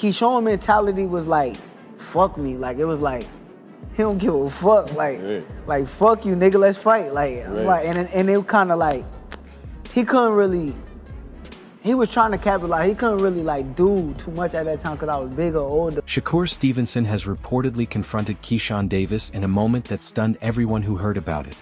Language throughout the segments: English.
Keyshawn mentality was like, fuck me. Like, it was like, he don't give a fuck. Like fuck you, nigga, let's fight. And it kind of like, he couldn't really, he was trying to capitalize. He couldn't really like do too much at that time because I was bigger, older. Shakur Stevenson has reportedly confronted Keyshawn Davis in a moment that stunned everyone who heard about it.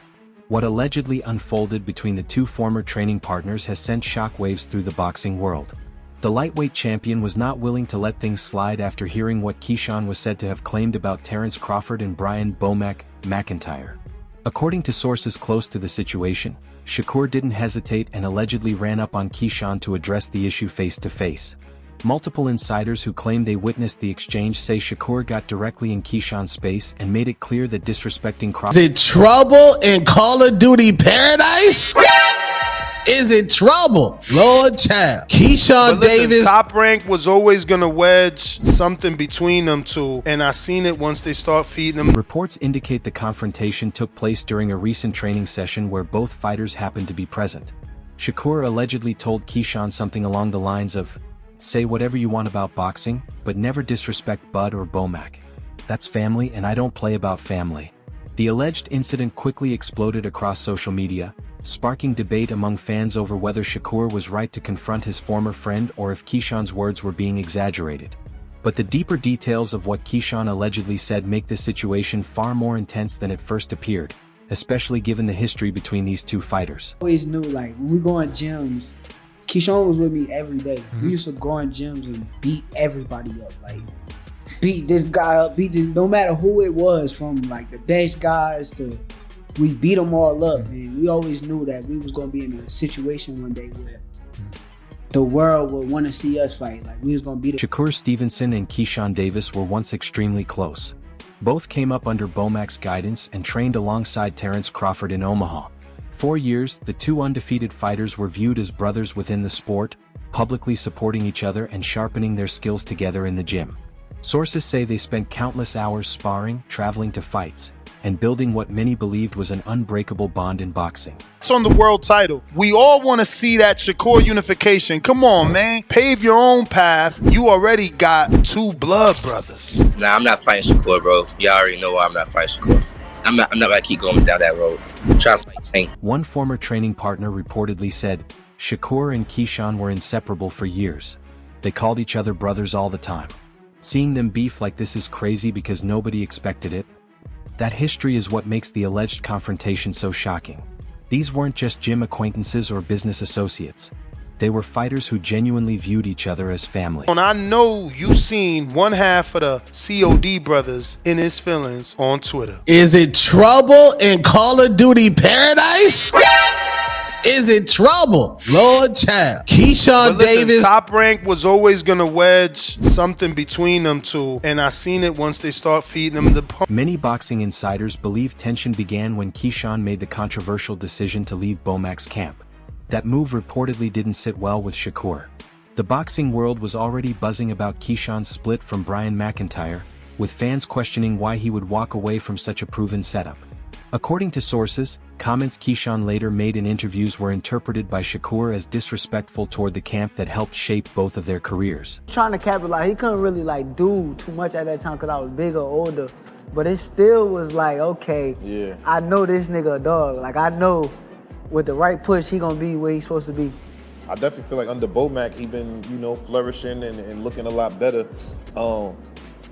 What allegedly unfolded between the two former training partners has sent shockwaves through the boxing world. The lightweight champion was not willing to let things slide after hearing what Keyshawn was said to have claimed about Terence Crawford and Brian "Bomac" McIntyre. According to sources close to the situation, Shakur didn't hesitate and allegedly ran up on Keyshawn to address the issue face-to-face. Multiple insiders who claim they witnessed the exchange say Shakur got directly in Keyshawn's space and made it clear that disrespecting Crawford— Is it trouble in Call of Duty Paradise? Is it trouble? Lord child. Keyshawn Davis. Top Rank was always going to wedge something between them two, and I seen it once they start feeding them. Reports indicate the confrontation took place during a recent training session where both fighters happened to be present. Shakur allegedly told Keyshawn something along the lines of, "Say whatever you want about boxing, but never disrespect Bud or Bomac. That's family and I don't play about family." The alleged incident quickly exploded across social media, sparking debate among fans over whether Shakur was right to confront his former friend or if Keyshawn's words were being exaggerated. But the deeper details of what Keyshawn allegedly said make this situation far more intense than it first appeared, especially given the history between these two fighters. I always knew, like, when we go in gyms, Keyshawn was with me every day. We used to go in gyms and beat everybody up. Like, beat this guy up, beat this, no matter who it was, from like the best guys to, we beat them all up, and we always knew that we was gonna be in a situation one day where the world would want to see us fight. Like, we was gonna beat them. Shakur Stevenson and Keyshawn Davis were once extremely close. Both came up under Bomac's guidance and trained alongside Terence Crawford in Omaha. For years, the two undefeated fighters were viewed as brothers within the sport, publicly supporting each other and sharpening their skills together in the gym. Sources say they spent countless hours sparring, traveling to fights, and building what many believed was an unbreakable bond in boxing. It's on the world title. We all want to see that Shakur unification. Come on, man. Pave your own path. You already got two blood brothers. Nah, I'm not fighting Shakur, bro. Y'all already know why I'm not fighting Shakur. I'm not gonna keep going down that road. I'm trying to fight Tank. One former training partner reportedly said, Shakur and Keyshawn were inseparable for years. They called each other brothers all the time. Seeing them beef like this is crazy because nobody expected it. That history is what makes the alleged confrontation so shocking. These weren't just gym acquaintances or business associates. They were fighters who genuinely viewed each other as family. And I know you seen one half of the COD brothers in his feelings on Twitter. Is it trouble in Call of Duty Paradise? Is it trouble? Lord child. Keyshawn Davis. Top Rank was always going to wedge something between them two, and I seen it once they start feeding them the pump. Many boxing insiders believe tension began when Keyshawn made the controversial decision to leave Bomac's camp. That move reportedly didn't sit well with Shakur. The boxing world was already buzzing about Keyshawn's split from Brian McIntyre, with fans questioning why he would walk away from such a proven setup. According to sources, comments Keyshawn later made in interviews were interpreted by Shakur as disrespectful toward the camp that helped shape both of their careers. Trying to capitalize, he couldn't really like do too much at that time because I was bigger, older. But it still was like, okay, yeah, I know this nigga a dog. Like, I know with the right push, he gonna be where he's supposed to be. I definitely feel like under Bomac, he been, you know, flourishing and looking a lot better.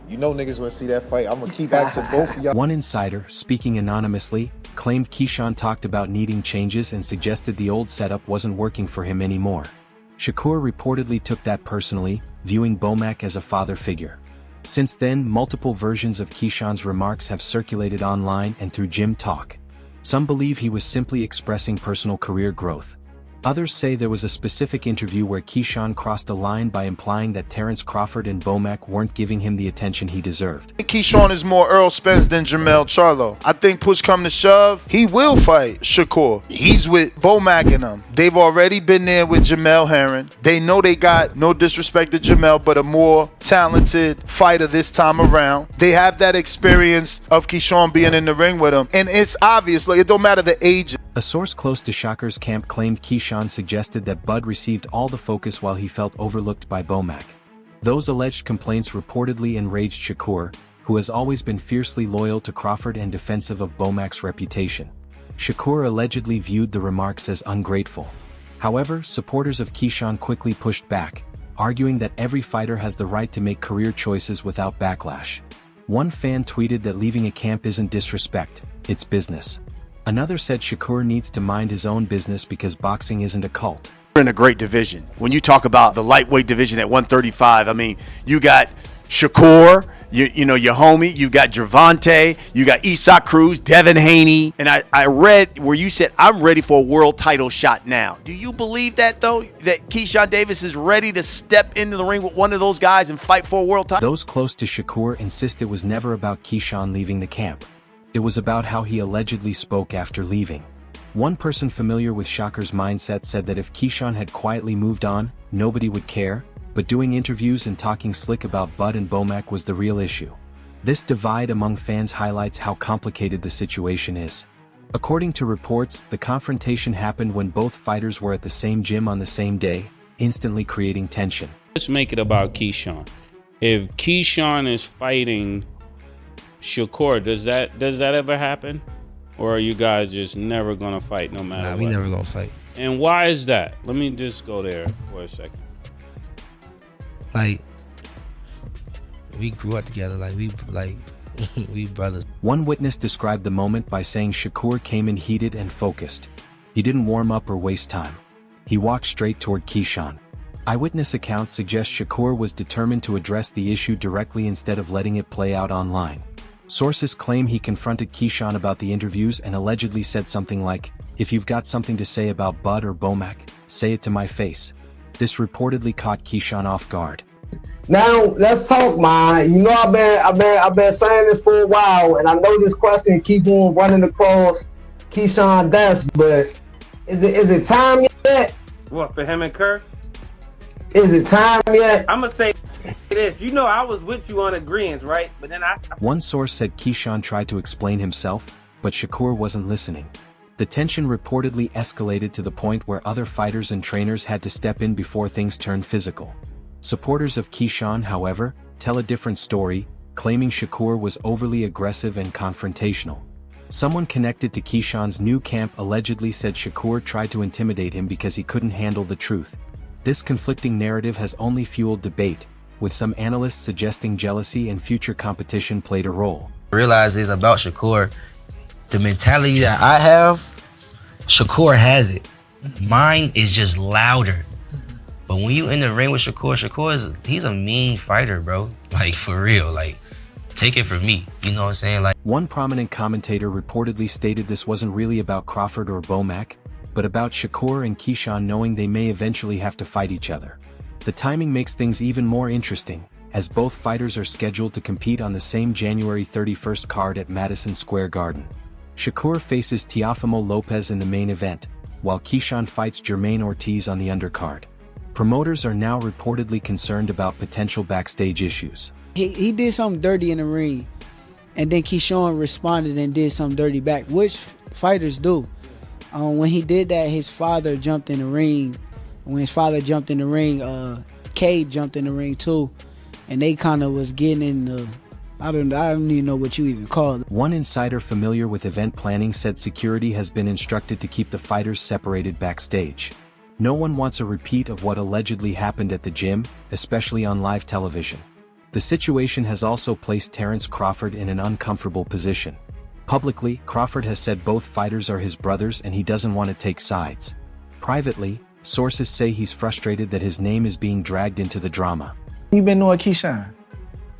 You know niggas wanna see that fight. I'm gonna keep asking both of y'all. One insider, speaking anonymously, claimed Keyshawn talked about needing changes and suggested the old setup wasn't working for him anymore. Shakur reportedly took that personally, viewing Bomac as a father figure. Since then, multiple versions of Keyshawn's remarks have circulated online and through gym talk. Some believe he was simply expressing personal career growth. Others say there was a specific interview where Keyshawn crossed a line by implying that Terence Crawford and Bomac weren't giving him the attention he deserved. Keyshawn is more Earl Spence than Jermell Charlo. I think push come to shove, he will fight Shakur. He's with Bomac and them. They've already been there with Jamel Herring. They know they got, no disrespect to Jamel, but a more talented fighter this time around. They have that experience of Keyshawn being in the ring with him. And it's obvious, like, it don't matter the age. A source close to Shakur's camp claimed Keyshawn suggested that Bud received all the focus while he felt overlooked by Bomac. Those alleged complaints reportedly enraged Shakur, who has always been fiercely loyal to Crawford and defensive of Bomac's reputation. Shakur allegedly viewed the remarks as ungrateful. However, supporters of Keyshawn quickly pushed back, arguing that every fighter has the right to make career choices without backlash. One fan tweeted that leaving a camp isn't disrespect, it's business. Another said Shakur needs to mind his own business because boxing isn't a cult. We're in a great division. When you talk about the lightweight division at 135, I mean, you got Shakur, you know, your homie, you got Gervonta, you got Isak Cruz, Devin Haney, and I read where you said, I'm ready for a world title shot now. Do you believe that, though, that Keyshawn Davis is ready to step into the ring with one of those guys and fight for a world title? Those close to Shakur insist it was never about Keyshawn leaving the camp. It was about how he allegedly spoke after leaving. One person familiar with Shakur's mindset said that if Keyshawn had quietly moved on, nobody would care, but doing interviews and talking slick about Bud and Bomac was the real issue. This divide among fans highlights how complicated the situation is. According to reports, the confrontation happened when both fighters were at the same gym on the same day, instantly creating tension. Let's make it about Keyshawn. If Keyshawn is fighting Shakur, does that ever happen? Or are you guys just never gonna fight no matter what? We never gonna fight. And why is that? Let me just go there for a second. Like, we grew up together, we brothers. One witness described the moment by saying Shakur came in heated and focused. He didn't warm up or waste time. He walked straight toward Keyshawn. Eyewitness accounts suggest Shakur was determined to address the issue directly instead of letting it play out online. Sources claim he confronted Keyshawn about the interviews and allegedly said something like, "If you've got something to say about Bud or Bomac, say it to my face." This reportedly caught Keyshawn off guard. Now let's talk, man. You know I've been saying this for a while, and I know this question keep on running across Keyshawn Davis, but is it time yet? What, for him and Kerr? Is it time yet? I'm gonna say this. You know, I was with you on agreeance, right? But then One source said Keyshawn tried to explain himself, but Shakur wasn't listening. The tension reportedly escalated to the point where other fighters and trainers had to step in before things turned physical. Supporters of Keyshawn, however, tell a different story, claiming Shakur was overly aggressive and confrontational. Someone connected to Keyshawn's new camp allegedly said Shakur tried to intimidate him because he couldn't handle the truth. This conflicting narrative has only fueled debate, with some analysts suggesting jealousy and future competition played a role. Realize is about Shakur, the mentality that I have, Shakur has it. Mine is just louder. But when you in the ring with Shakur, he's a mean fighter, bro. Like, for real, like, take it from me. You know what I'm saying? Like, one prominent commentator reportedly stated this wasn't really about Crawford or Bomac, but about Shakur and Keyshawn knowing they may eventually have to fight each other. The timing makes things even more interesting, as both fighters are scheduled to compete on the same January 31st card at Madison Square Garden. Shakur faces Teofimo Lopez in the main event, while Keyshawn fights Jermaine Ortiz on the undercard. Promoters are now reportedly concerned about potential backstage issues. He did something dirty in the ring, and then Keyshawn responded and did something dirty back, which fighters do. When he did that, his father jumped in the ring. When his father jumped in the ring, Cade jumped in the ring too, and they kind of was getting in the, I don't even know what you even call it. One insider familiar with event planning said security has been instructed to keep the fighters separated backstage. No one wants a repeat of what allegedly happened at the gym, especially on live television. The situation has also placed Terrence Crawford in an uncomfortable position. Publicly, Crawford has said both fighters are his brothers and he doesn't want to take sides. Privately, sources say he's frustrated that his name is being dragged into the drama. You been knowing Keyshawn?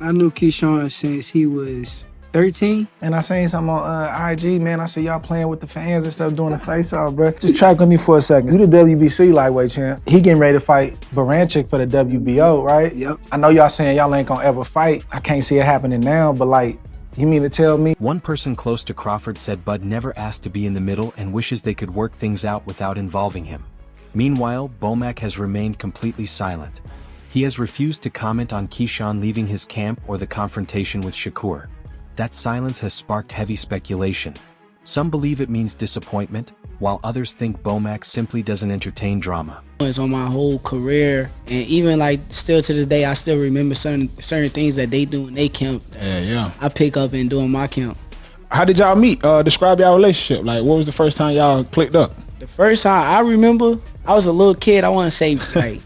I knew Keyshawn since he was 13. And I seen something on IG, man. I see y'all playing with the fans and stuff, doing the face-off, bro. Just track with me for a second. You the WBC lightweight champ. He getting ready to fight Baranchik for the WBO, right? Yep. I know y'all saying y'all ain't gonna ever fight. I can't see it happening now, but like, you mean to tell me? One person close to Crawford said Bud never asked to be in the middle and wishes they could work things out without involving him. Meanwhile, Bomac has remained completely silent. He has refused to comment on Keyshawn leaving his camp or the confrontation with Shakur. That silence has sparked heavy speculation. Some believe it means disappointment, while others think Bomac simply doesn't entertain drama. It's on my whole career, and even like still to this day, I still remember certain things that they do in they camp. Yeah. I pick up and do in my camp. How did y'all meet? Describe y'all relationship. Like, what was the first time y'all clicked up? The first time I remember, I was a little kid. I want to say like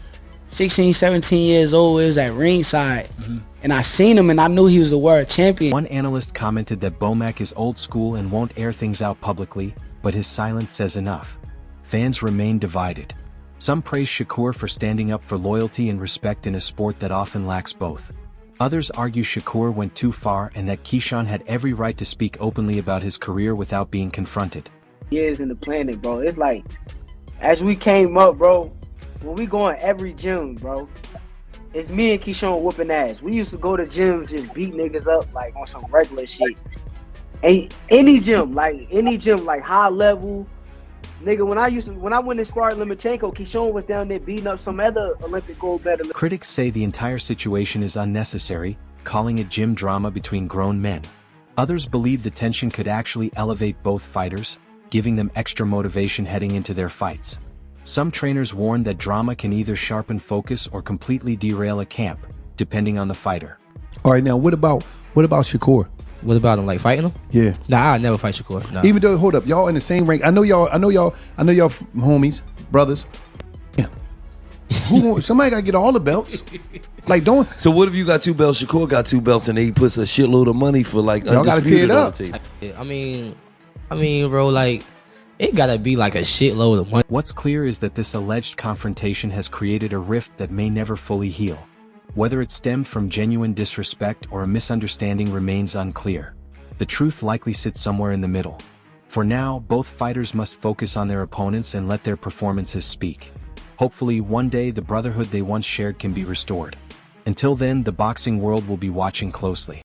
16, 17 years old. It was at ringside. And I seen him and I knew he was a world champion. One analyst commented that Bomac is old school and won't air things out publicly, but his silence says enough. Fans remain divided. Some praise Shakur for standing up for loyalty and respect in a sport that often lacks both. Others argue Shakur went too far and that Keyshawn had every right to speak openly about his career without being confronted. Years in the planet, bro. It's like, as we came up, bro, when we go in every gym, bro, it's me and Keyshawn whooping ass. We used to go to gyms, just beat niggas up like on some regular shit. Any gym, like high level, nigga. When I went to spar Lomachenko, Keyshawn was down there beating up some other Olympic gold medalist. Critics say the entire situation is unnecessary, calling it gym drama between grown men. Others believe the tension could actually elevate both fighters, giving them extra motivation heading into their fights. Some trainers warn that drama can either sharpen focus or completely derail a camp, depending on the fighter. All right, now what about Shakur? What about him? Like fighting him? Yeah. Nah, I'd never fight Shakur. Nah. Even though, hold up, y'all in the same rank. I know y'all homies, brothers. Yeah. Somebody gotta get all the belts. Like, don't. So what if you got 2 belts? Shakur got 2 belts, and he puts a shitload of money for like y'all gotta tear it up. I mean, bro, like, it gotta be like a shitload of money. What's clear is that this alleged confrontation has created a rift that may never fully heal. Whether it stemmed from genuine disrespect or a misunderstanding remains unclear. The truth likely sits somewhere in the middle. For now, both fighters must focus on their opponents and let their performances speak. Hopefully, one day the brotherhood they once shared can be restored. Until then, the boxing world will be watching closely.